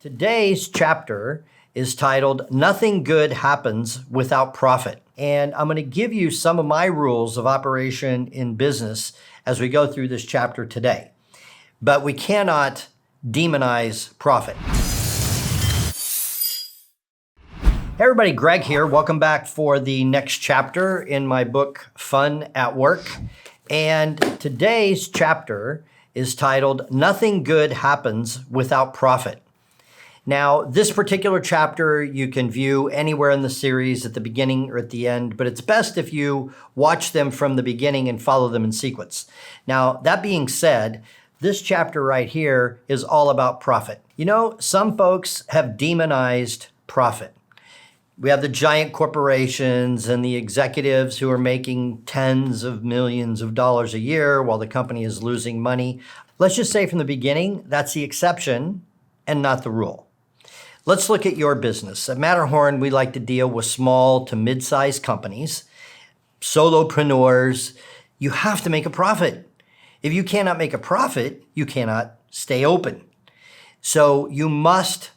Today's chapter is titled, Nothing Good Happens Without Profit. And I'm going to give you some of my rules of operation in business as we go through this chapter today. But we cannot demonize profit. Hey everybody, Greg here. Welcome back for the next chapter in my book, Fun at Work. And today's chapter is titled, Nothing Good Happens Without Profit. Now, this particular chapter you can view anywhere in the series at the beginning or at the end, but it's best if you watch them from the beginning and follow them in sequence. Now, that being said, this chapter right here is all about profit. You know, some folks have demonized profit. We have the giant corporations and the executives who are making tens of millions of dollars a year while the company is losing money. Let's just say from the beginning, that's the exception and not the rule. Let's look at your business. At Matterhorn, we like to deal with small to mid-sized companies, solopreneurs. You have to make a profit. If you cannot make a profit, you cannot stay open. So you must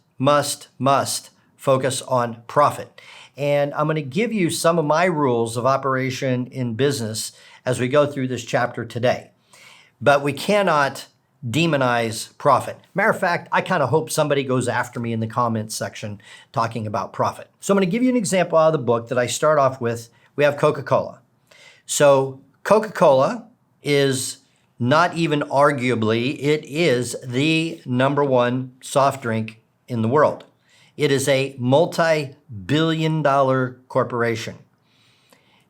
focus on profit. And I'm going to give you some of my rules of operation in business as we go through this chapter today. But we cannot demonize profit. Matter of fact, I kind of hope somebody goes after me in the comments section talking about profit. So I'm going to give you an example out of the book that I start off with. We have Coca-Cola. So Coca-Cola is not even arguably, it is the number one soft drink in the world. It is a multi-billion-dollar corporation.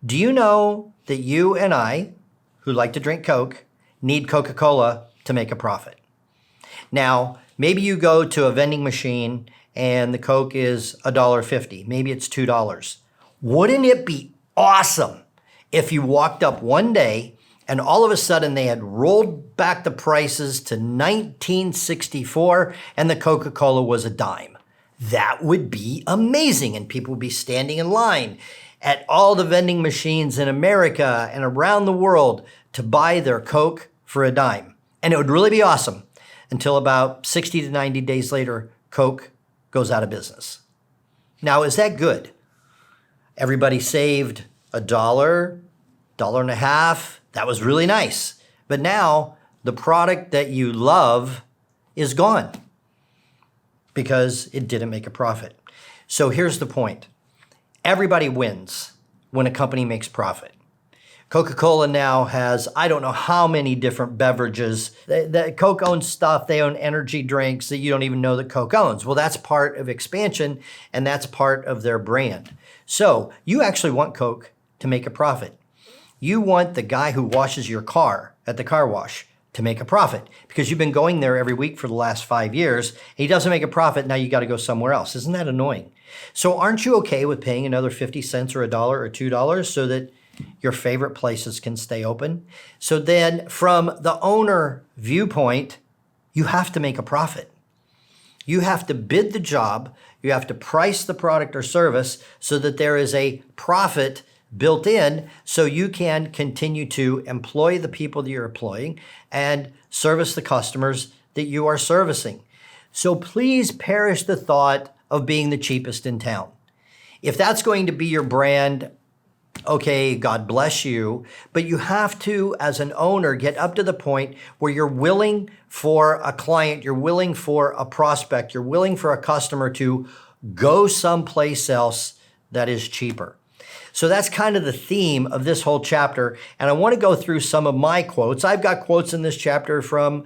Do you know that you and I, who like to drink Coke, need Coca-Cola to make a profit? Now, maybe you go to a vending machine and the Coke is $1.50. Maybe it's $2. Wouldn't it be awesome if you walked up one day and all of a sudden they had rolled back the prices to 1964 and the Coca-Cola was a dime? That would be amazing, and people would be standing in line at all the vending machines in America and around the world to buy their Coke for a dime. And it would really be awesome until about 60 to 90 days later, Coke goes out of business. Now, is that good? Everybody saved $1, $1.50. That was really nice. But now the product that you love is gone because it didn't make a profit. So here's the point. Everybody wins when a company makes profit. Coca-Cola now has, I don't know how many different beverages. Coke owns stuff, they own energy drinks that you don't even know that Coke owns. Well, that's part of expansion and that's part of their brand. So you actually want Coke to make a profit. You want the guy who washes your car at the car wash to make a profit because you've been going there every week for the last 5 years. And he doesn't make a profit, now you got to go somewhere else. Isn't that annoying? So aren't you okay with paying another 50 cents or $1 or $2 so that your favorite places can stay open? So then from the owner viewpoint, you have to make a profit. You have to bid the job. You have to price the product or service so that there is a profit built in so you can continue to employ the people that you're employing and service the customers that you are servicing. So please perish the thought of being the cheapest in town. If that's going to be your brand, okay, God bless you, but you have to, as an owner, get up to the point where you're willing for a client, you're willing for a prospect, you're willing for a customer to go someplace else that is cheaper. So that's kind of the theme of this whole chapter. And I want to go through some of my quotes. I've got quotes in this chapter from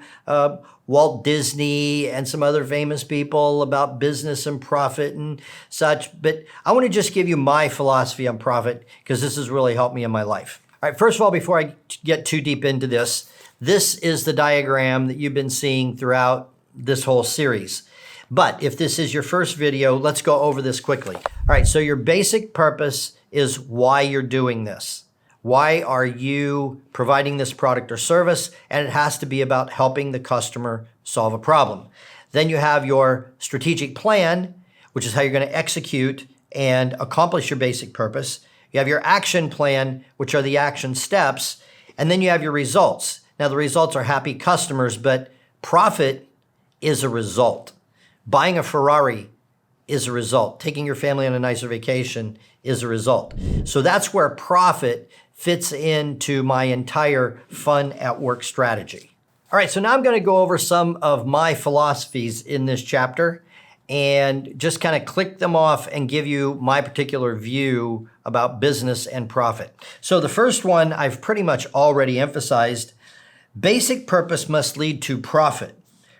Walt Disney and some other famous people about business and profit and such. But I want to just give you my philosophy on profit because this has really helped me in my life. All right, first of all, before I get too deep into this is the diagram that you've been seeing throughout this whole series. But if this is your first video, let's go over this quickly. All right, so your basic purpose is why you're doing this. Why are you providing this product or service? And it has to be about helping the customer solve a problem. Then you have your strategic plan, which is how you're going to execute and accomplish your basic purpose. You have your action plan, which are the action steps. And then you have your results. Now, the results are happy customers, but profit is a result. Buying a Ferrari is a result. Taking your family on a nicer vacation is a result. So that's where profit fits into my entire fun at work strategy. All right, so now I'm going to go over some of my philosophies in this chapter and just kind of click them off and give you my particular view about business and profit. So the first one I've pretty much already emphasized. Basic purpose must lead to profit.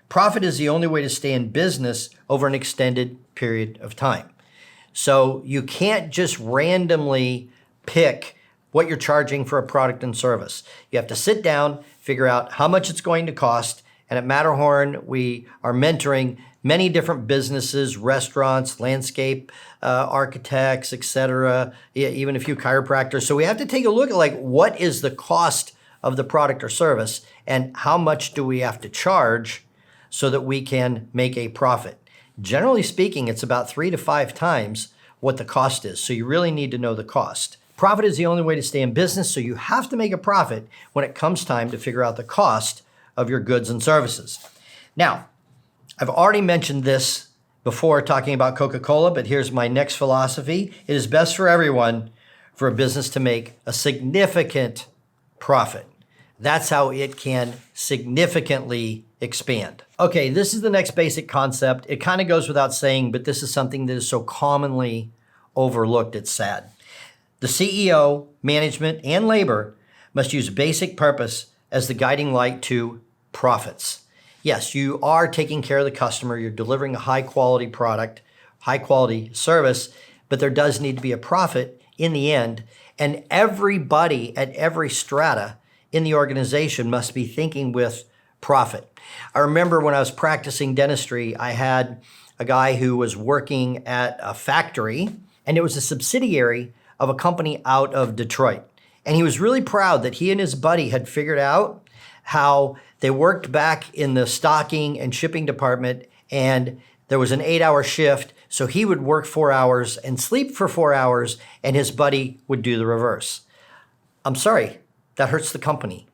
Profit is the only way to stay in business over an extended period of time. So you can't just randomly pick what you're charging for a product and service. You have to sit down, figure out how much it's going to cost. And at Matterhorn, we are mentoring many different businesses, restaurants, landscape architects, etc., even a few chiropractors. So we have to take a look at like what is the cost of the product or service and how much do we have to charge so that we can make a profit. Generally speaking, it's about 3 to 5 times what the cost is. So you really need to know the cost. Profit is the only way to stay in business, so you have to make a profit when it comes time to figure out the cost of your goods and services. Now, I've already mentioned this before talking about Coca-Cola, but here's my next philosophy. It is best for everyone for a business to make a significant profit. That's how it can significantly expand. Okay, this is the next basic concept. It kind of goes without saying, but this is something that is so commonly overlooked, it's sad. The CEO, management, and labor must use basic purpose as the guiding light to profits. Yes, you are taking care of the customer, you're delivering a high quality product, high quality service, but there does need to be a profit in the end, and everybody at every strata in the organization must be thinking with profit. I remember when I was practicing dentistry, I had a guy who was working at a factory, and it was a subsidiary of a company out of Detroit. And he was really proud that he and his buddy had figured out how they worked back in the stocking and shipping department, and there was an 8-hour shift. So he would work 4 hours and sleep for 4 hours, and his buddy would do the reverse. I'm sorry, that hurts the company.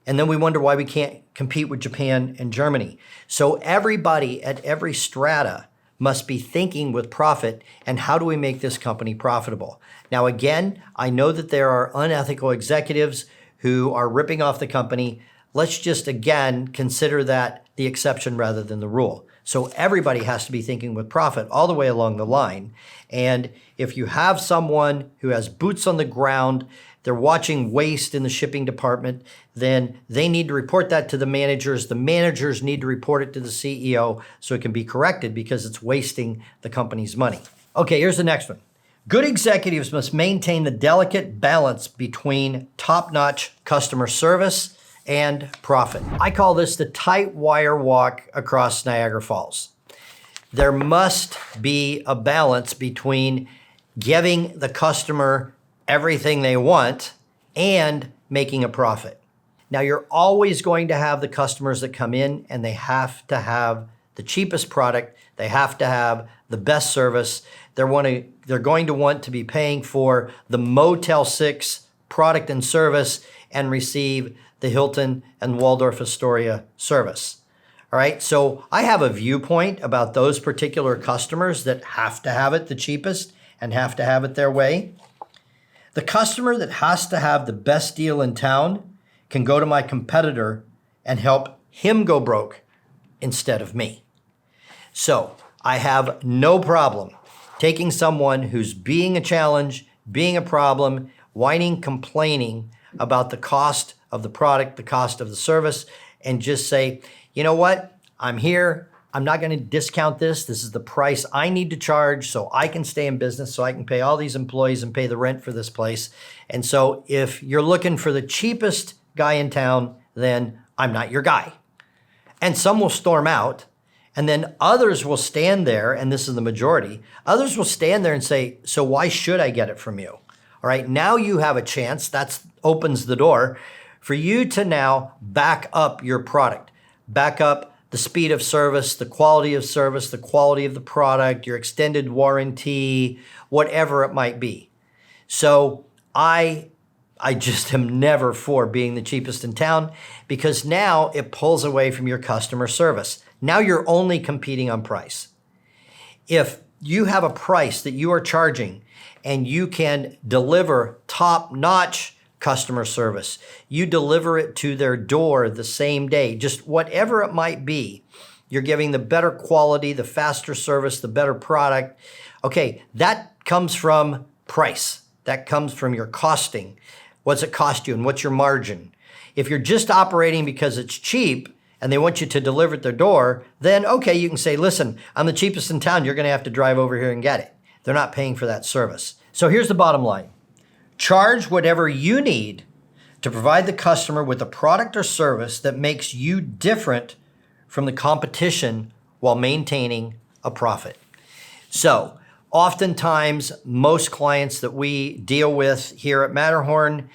And then we wonder why we can't compete with Japan and Germany. So everybody at every strata must be thinking with profit and how do we make this company profitable? Now, again, I know that there are unethical executives who are ripping off the company. Let's just, again, consider that the exception rather than the rule. So everybody has to be thinking with profit all the way along the line. And if you have someone who has boots on the ground, they're watching waste in the shipping department, then they need to report that to the managers. The managers need to report it to the CEO so it can be corrected because it's wasting the company's money. Okay, here's the next one. Good executives must maintain the delicate balance between top-notch customer service and profit. I call this the tight wire walk across Niagara Falls. There must be a balance between giving the customer everything they want and making a profit. Now, you're always going to have the customers that come in and they have to have the cheapest product. They have to have the best service. They're going to want to be paying for the Motel 6 product and service and receive the Hilton and Waldorf Astoria service. All right, so I have a viewpoint about those particular customers that have to have it the cheapest and have to have it their way. The customer that has to have the best deal in town can go to my competitor and help him go broke instead of me. So I have no problem taking someone who's being a challenge, being a problem, whining, complaining about the cost of the product, the cost of the service, and just say, you know what, I'm here. I'm not going to discount this. This is the price I need to charge so I can stay in business, so I can pay all these employees and pay the rent for this place. And so if you're looking for the cheapest guy in town, then I'm not your guy. And some will storm out, and then others will stand there, and this is the majority, others will stand there and say, so why should I get it from you? All right, now you have a chance. That opens the door for you to now back up your product, back up the speed of service, the quality of service, the quality of the product, your extended warranty, whatever it might be. So I just am never for being the cheapest in town because now it pulls away from your customer service. Now you're only competing on price. If you have a price that you are charging and you can deliver top-notch customer service, you deliver it to their door the same day, just whatever it might be, you're giving the better quality, the faster service, the better product. Okay, that comes from price. That comes from your costing. What's it cost you and what's your margin? If you're just operating because it's cheap and they want you to deliver at their door, then okay, you can say, listen, I'm the cheapest in town. You're going to have to drive over here and get it. They're not paying for that service. So here's the bottom line. Charge whatever you need to provide the customer with a product or service that makes you different from the competition while maintaining a profit. So oftentimes, most clients that we deal with here at Matterhorn,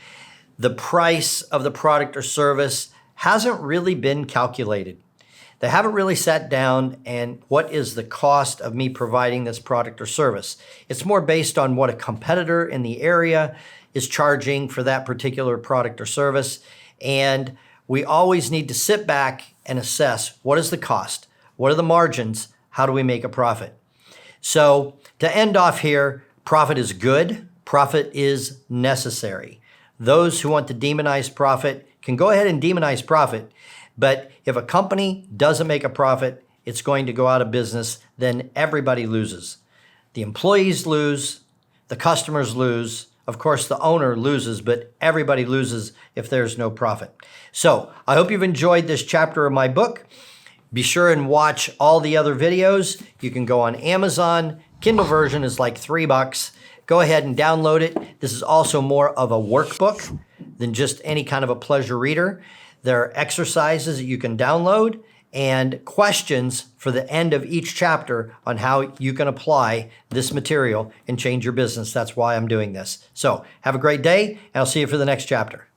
the price of the product or service hasn't really been calculated. They haven't really sat down and what is the cost of me providing this product or service? It's more based on what a competitor in the area is charging for that particular product or service. And we always need to sit back and assess what is the cost? What are the margins? How do we make a profit? So to end off here, profit is good. Profit is necessary. Those who want to demonize profit can go ahead and demonize profit. But if a company doesn't make a profit, it's going to go out of business, then everybody loses. The employees lose, the customers lose, of course the owner loses, but everybody loses if there's no profit. So I hope you've enjoyed this chapter of my book. Be sure and watch all the other videos. You can go on Amazon. Kindle version is like $3. Go ahead and download it. This is also more of a workbook than just any kind of a pleasure reader. There are exercises that you can download and questions for the end of each chapter on how you can apply this material and change your business. That's why I'm doing this. So have a great day, and I'll see you for the next chapter.